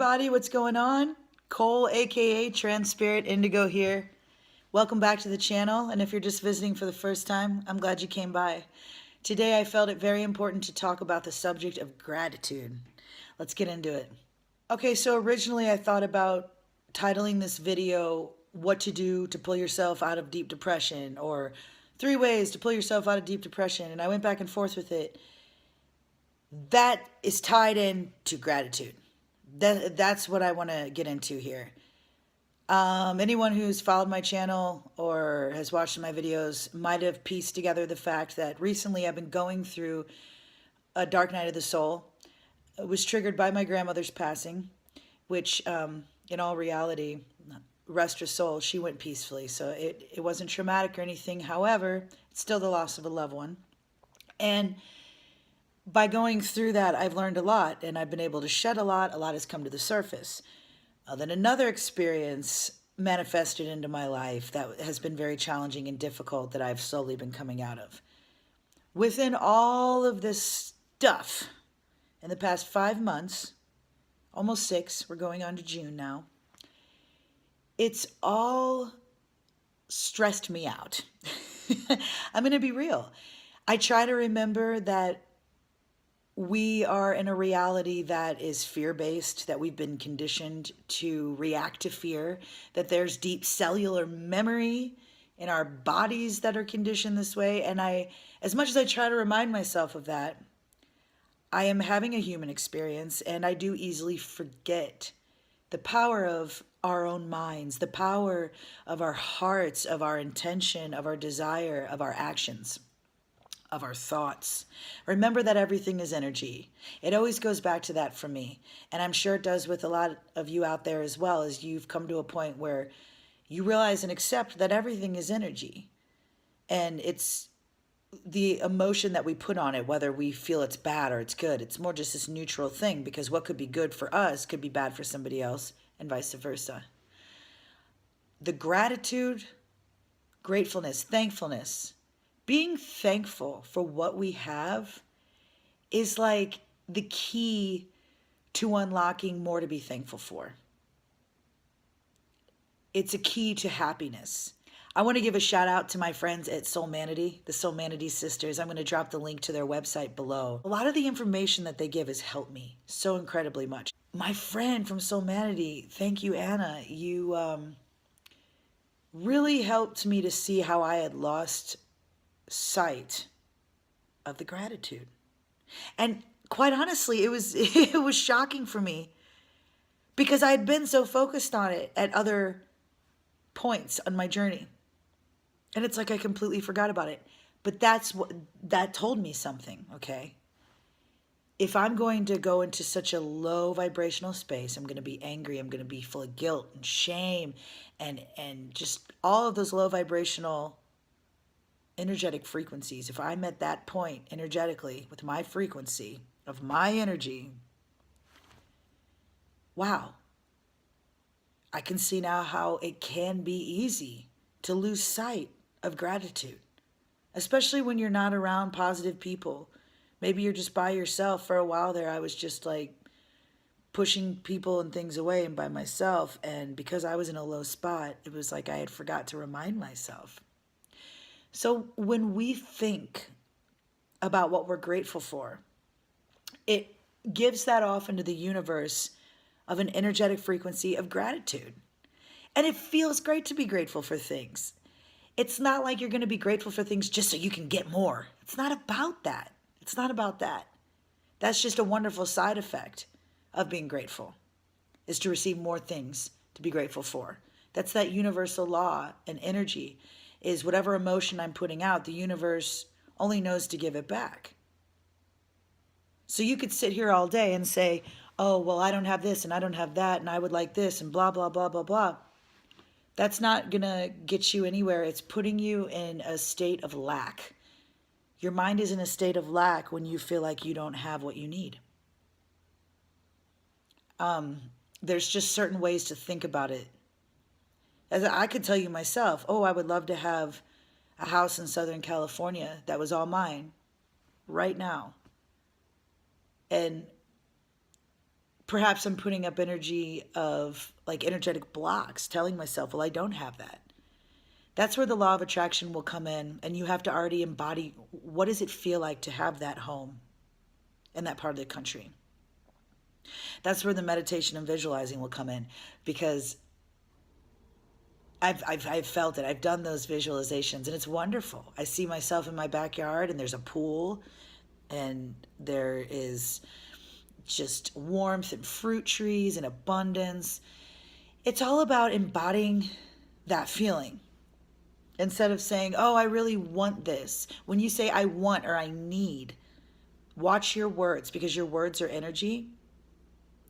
everybody, what's going on? Cole, aka Transparent Indigo here. Welcome back to the channel, and if you're just visiting for the first time, I'm glad you came by. Today I felt it very important to talk about the subject of gratitude. Let's get into it. Okay, so originally I thought about titling this video, What to Do to Pull Yourself Out of Deep Depression, or 3 Ways to Pull Yourself Out of Deep Depression, and I went back and forth with it. That is tied in to gratitude. That's what I want to get into here. Anyone who's followed my channel or has watched my videos might have pieced together the fact that recently I've been going through a dark night of the soul. It was triggered by my grandmother's passing, which in all reality, rest her soul, she went peacefully. So it wasn't traumatic or anything. However, it's still the loss of a loved one. And by going through that, I've learned a lot, and I've been able to shed a lot. A lot has come to the surface. Then another experience manifested into my life that has been very challenging and difficult that I've slowly been coming out of. Within all of this stuff, in the past 5 months, almost 6, we're going on to June now, it's all stressed me out. I'm going to be real. I try to remember that we are in a reality that is fear-based, that we've been conditioned to react to fear, that there's deep cellular memory in our bodies that are conditioned this way. And as much as I try to remind myself of that, I am having a human experience, and I do easily forget the power of our own minds, the power of our hearts, of our intention, of our desire, of our actions, of our thoughts. Remember that everything is energy. It always goes back to that for me. And I'm sure it does with a lot of you out there as well, as you've come to a point where you realize and accept that everything is energy. And it's the emotion that we put on it, whether we feel it's bad or it's good. It's more just this neutral thing, because what could be good for us could be bad for somebody else, and vice versa. The gratitude, gratefulness, thankfulness, being thankful for what we have is like the key to unlocking more to be thankful for. It's a key to happiness. I want to give a shout out to my friends at Soulmanity, the Soulmanity sisters. I'm going to drop the link to their website below. A lot of the information that they give has helped me so incredibly much. My friend from Soulmanity, thank you, Anna. You really helped me to see how I had lost sight of the gratitude. And quite honestly, it was shocking for me, because I had been so focused on it at other points on my journey. And it's like I completely forgot about it. But that told me something, okay? If I'm going to go into such a low vibrational space, I'm going to be angry, I'm going to be full of guilt and shame and just all of those low vibrational energetic frequencies. If I'm at that point energetically with my frequency of my energy, wow, I can see now how it can be easy to lose sight of gratitude, especially when you're not around positive people. Maybe you're just by yourself. For a while there, I was just like pushing people and things away and by myself. And because I was in a low spot, it was like I had forgot to remind myself. So when we think about what we're grateful for, it gives that off into the universe of an energetic frequency of gratitude. And it feels great to be grateful for things. It's not like you're going to be grateful for things just so you can get more. It's not about that. It's not about that. That's just a wonderful side effect of being grateful, is to receive more things to be grateful for. That's that universal law and energy. Is whatever emotion I'm putting out, the universe only knows to give it back. So you could sit here all day and say, oh, well, I don't have this and I don't have that and I would like this and blah, blah, blah, blah, blah. That's not going to get you anywhere. It's putting you in a state of lack. Your mind is in a state of lack when you feel like you don't have what you need. There's just certain ways to think about it. As I could tell you myself, oh, I would love to have a house in Southern California that was all mine right now. And perhaps I'm putting up energy of like energetic blocks, telling myself, well, I don't have that. That's where the law of attraction will come in, and you have to already embody what does it feel like to have that home in that part of the country. That's where the meditation and visualizing will come in, because I've felt it. I've done those visualizations, and it's wonderful. I see myself in my backyard, and there's a pool, and there is just warmth and fruit trees and abundance. It's all about embodying that feeling. Instead of saying, oh, I really want this. When you say I want or I need, watch your words, because your words are energy.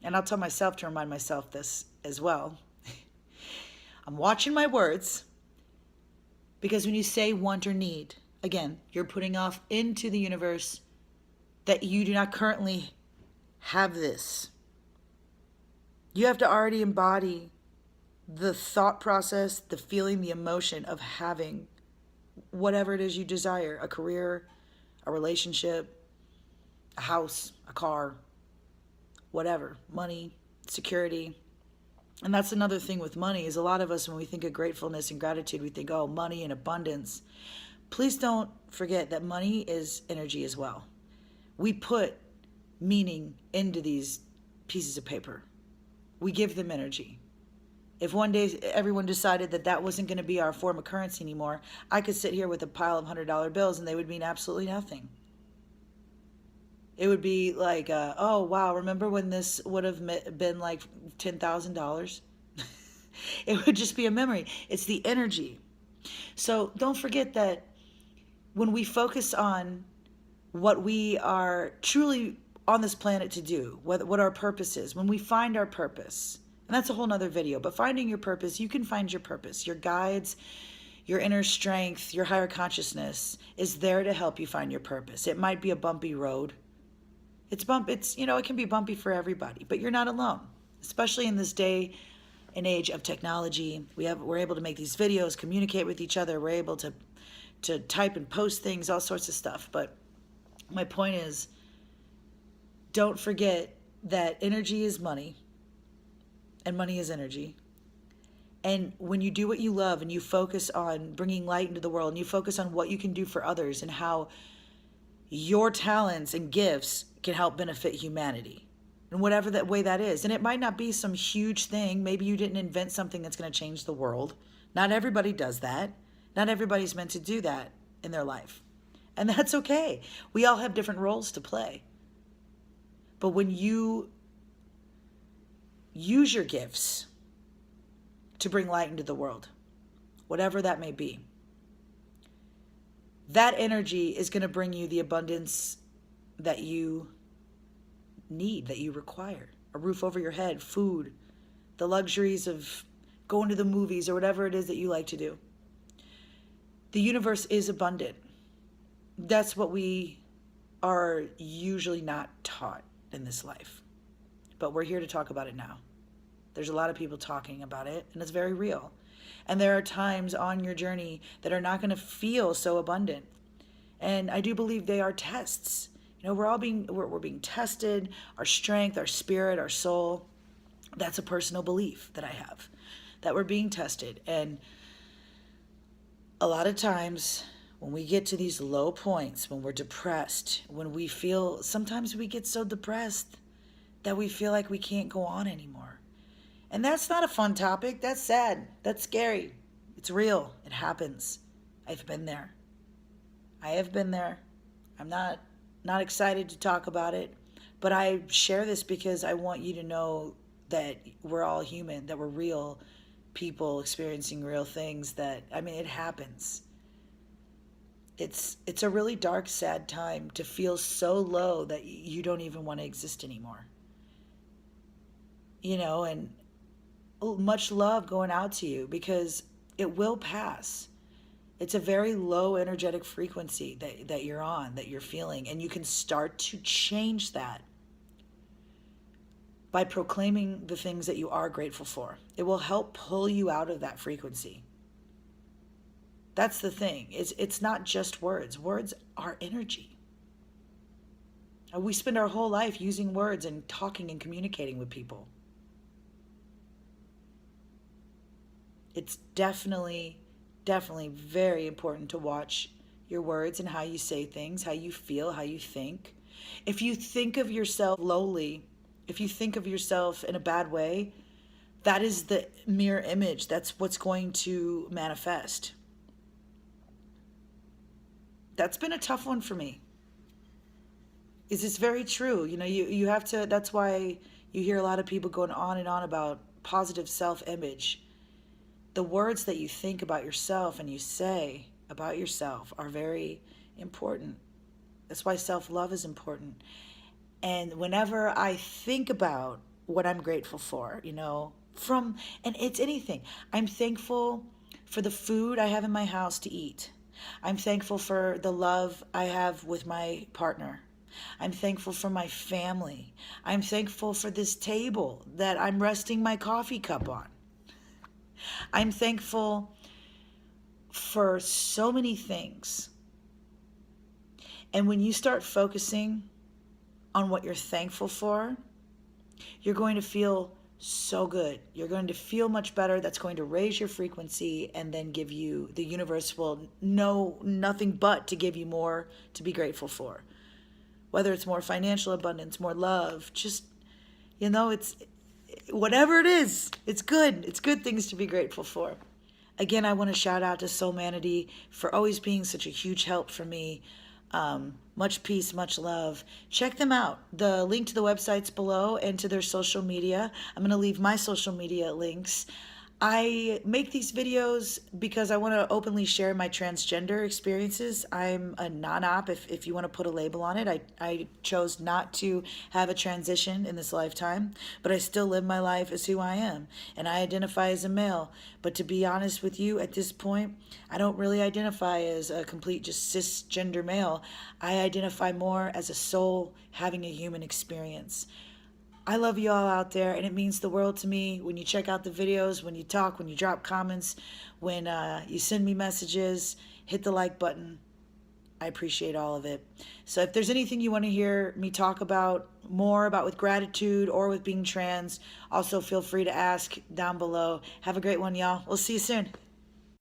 And I'll tell myself to remind myself this as well. I'm watching my words, because when you say want or need, again, you're putting off into the universe that you do not currently have this. You have to already embody the thought process, the feeling, the emotion of having whatever it is you desire: a career, a relationship, a house, a car, whatever, money, security. And that's another thing with money, is a lot of us, when we think of gratefulness and gratitude, we think, oh, money and abundance. Please don't forget that money is energy as well. We put meaning into these pieces of paper. We give them energy. If one day everyone decided that that wasn't going to be our form of currency anymore, I could sit here with a pile of $100 bills and they would mean absolutely nothing. It would be like, oh, wow, remember when this would have been like $10,000? It would just be a memory. It's the energy. So don't forget that when we focus on what we are truly on this planet to do, what our purpose is, when we find our purpose, and that's a whole nother video, but finding your purpose, you can find your purpose. Your guides, your inner strength, your higher consciousness is there to help you find your purpose. It might be a bumpy road. It can be bumpy for everybody, but you're not alone, especially in this day and age of technology. We're able to make these videos, communicate with each other. We're able to type and post things, all sorts of stuff. But my point is, don't forget that energy is money and money is energy. And when you do what you love and you focus on bringing light into the world and you focus on what you can do for others and how your talents and gifts can help benefit humanity in whatever that way that is. And it might not be some huge thing. Maybe you didn't invent something that's going to change the world. Not everybody does that. Not everybody's meant to do that in their life. And that's okay. We all have different roles to play. But when you use your gifts to bring light into the world, whatever that may be, that energy is going to bring you the abundance that you need, that you require. A roof over your head, food, the luxuries of going to the movies or whatever it is that you like to do. The universe is abundant. That's what we are usually not taught in this life. But we're here to talk about it now. There's a lot of people talking about it, and it's very real. And there are times on your journey that are not going to feel so abundant. And I do believe they are tests. We're being tested, our strength, our spirit, our soul. That's a personal belief that I have, that we're being tested. And a lot of times when we get to these low points, when we're depressed, sometimes we get so depressed that we feel like we can't go on anymore. And that's not a fun topic. That's sad. That's scary. It's real. It happens. I've been there. I have been there. I'm not excited to talk about it, but I share this because I want you to know that we're all human, that we're real people experiencing real things. It happens. It's a really dark, sad time to feel so low that you don't even want to exist anymore. And much love going out to you, because it will pass. It's a very low energetic frequency that you're on, that you're feeling, and you can start to change that by proclaiming the things that you are grateful for. It will help pull you out of that frequency. That's the thing. It's not just words. Words are energy. We spend our whole life using words and talking and communicating with people. It's definitely very important to watch your words and how you say things, how you feel, how you think. If you think of yourself lowly, if you think of yourself in a bad way, that is the mirror image. That's what's going to manifest. That's been a tough one for me. Is it's very true. You have to, that's why you hear a lot of people going on and on about positive self-image. The words that you think about yourself and you say about yourself are very important. That's why self-love is important. And whenever I think about what I'm grateful for, and it's anything. I'm thankful for the food I have in my house to eat. I'm thankful for the love I have with my partner. I'm thankful for my family. I'm thankful for this table that I'm resting my coffee cup on. I'm thankful for so many things. And when you start focusing on what you're thankful for, you're going to feel so good. You're going to feel much better. That's going to raise your frequency and then give you, the universe will know nothing but to give you more to be grateful for. Whether it's more financial abundance, more love, just, it's whatever it is, it's good. It's good things to be grateful for. Again, I want to shout out to Soulmanity for always being such a huge help for me. Much peace, much love. Check them out. The link to the website's below and to their social media. I'm going to leave my social media links. I make these videos because I want to openly share my transgender experiences. I'm a non-op, if you want to put a label on it. I chose not to have a transition in this lifetime, but I still live my life as who I am, and I identify as a male. But to be honest with you, at this point, I don't really identify as a complete just cisgender male. I identify more as a soul having a human experience. I love you all out there, and it means the world to me when you check out the videos, when you talk, when you drop comments, when you send me messages, hit the like button. I appreciate all of it. So if there's anything you want to hear me talk about more about with gratitude or with being trans, also feel free to ask down below. Have a great one, y'all. We'll see you soon.